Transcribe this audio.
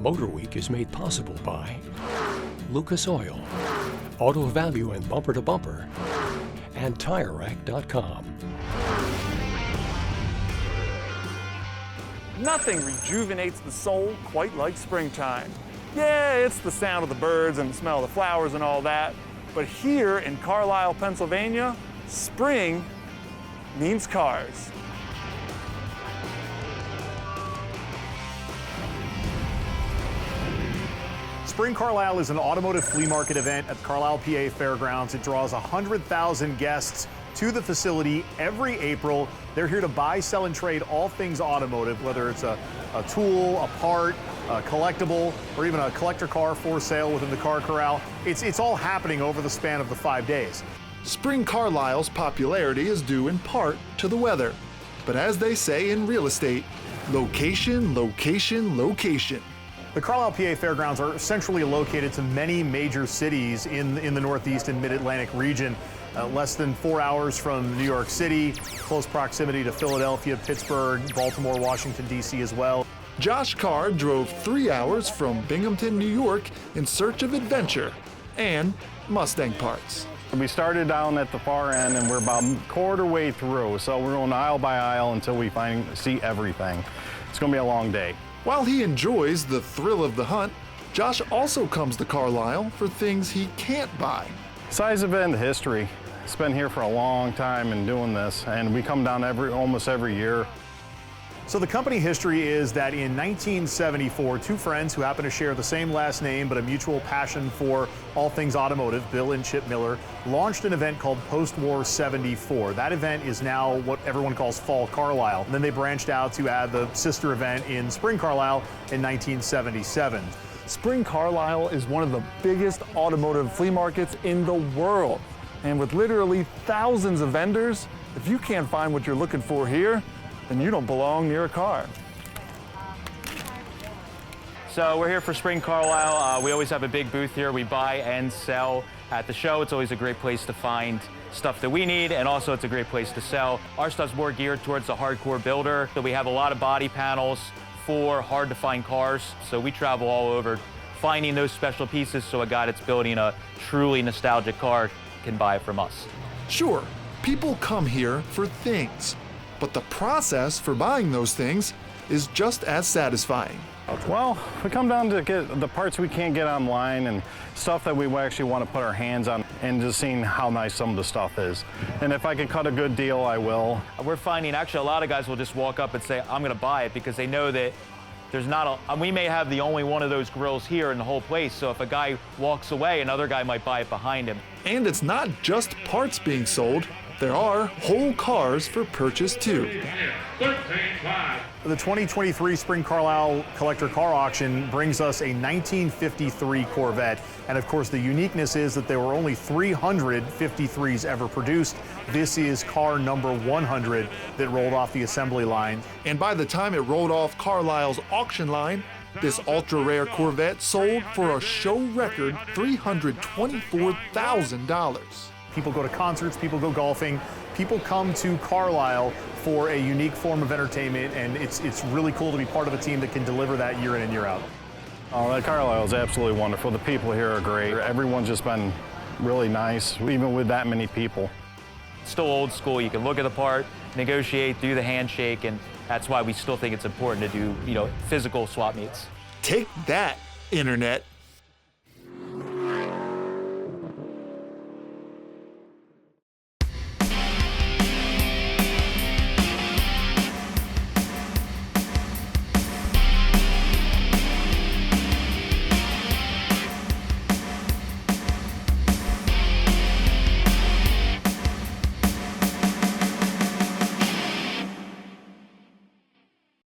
MotorWeek is made possible by Lucas Oil, Auto Value and Bumper to Bumper, and TireRack.com. Nothing rejuvenates the soul quite like springtime. Yeah, it's the sound of the birds and the smell of the flowers and all that, but here in Carlisle, Pennsylvania, spring means cars. Spring Carlisle is an automotive flea market event at the Carlisle, PA Fairgrounds. It draws 100,000 guests to the facility every April. They're here to buy, sell, and trade all things automotive, whether it's a tool, a part, a collectible, or even a collector car for sale within the car corral. It's all happening over the span of the 5 days. Spring Carlisle's popularity is due in part to the weather. But as they say in real estate, location, location, location. The Carlisle, PA Fairgrounds are centrally located to many major cities in the Northeast and Mid-Atlantic region. Less than 4 hours from New York City, close proximity to Philadelphia, Pittsburgh, Baltimore, Washington, D.C. as well. Josh Carr drove 3 hours from Binghamton, New York in search of adventure and Mustang parts. We started down at the far end and we're about a quarter way through, so we're going aisle by aisle until we see everything. It's going to be a long day. While he enjoys the thrill of the hunt, Josh also comes to Carlisle for things he can't buy. Size event history. It's been here for a long time and doing this, and we come down almost every year. So the company history is that in 1974, two friends who happen to share the same last name but a mutual passion for all things automotive, Bill and Chip Miller, launched an event called Post-War 74. That event is now what everyone calls Fall Carlisle. And then they branched out to add the sister event in Spring Carlisle in 1977. Spring Carlisle is one of the biggest automotive flea markets in the world. And with literally thousands of vendors, if you can't find what you're looking for here, then you don't belong near a car. So we're here for Spring Carlisle. We always have a big booth here. We buy and sell at the show. It's always a great place to find stuff that we need, and also it's a great place to sell. Our stuff's more geared towards the hardcore builder. So we have a lot of body panels for hard to find cars. So we travel all over finding those special pieces so a guy that's building a truly nostalgic car can buy it from us. Sure, people come here for things, but the process for buying those things is just as satisfying. Well, we come down to get the parts we can't get online and stuff that we actually want to put our hands on, and just seeing how nice some of the stuff is. And if I can cut a good deal, I will. We're finding actually a lot of guys will just walk up and say, I'm gonna buy it, because they know that there's not a, we may have the only one of those grills here in the whole place, so if a guy walks away, another guy might buy it behind him. And it's not just parts being sold. There are whole cars for purchase too. The 2023 Spring Carlisle Collector Car Auction brings us a 1953 Corvette. And of course, the uniqueness is that there were only 353s ever produced. This is car number 100 that rolled off the assembly line. And by the time it rolled off Carlisle's auction line, this ultra-rare Corvette sold for a show record $324,000. People go to concerts, people go golfing, people come to Carlisle for a unique form of entertainment, and it's really cool to be part of a team that can deliver that year in and year out. Oh, Carlisle is absolutely wonderful. The people here are great. Everyone's just been really nice, even with that many people. It's still old school. You can look at the part, negotiate, do the handshake, and that's why we still think it's important to do, physical swap meets. Take that, Internet.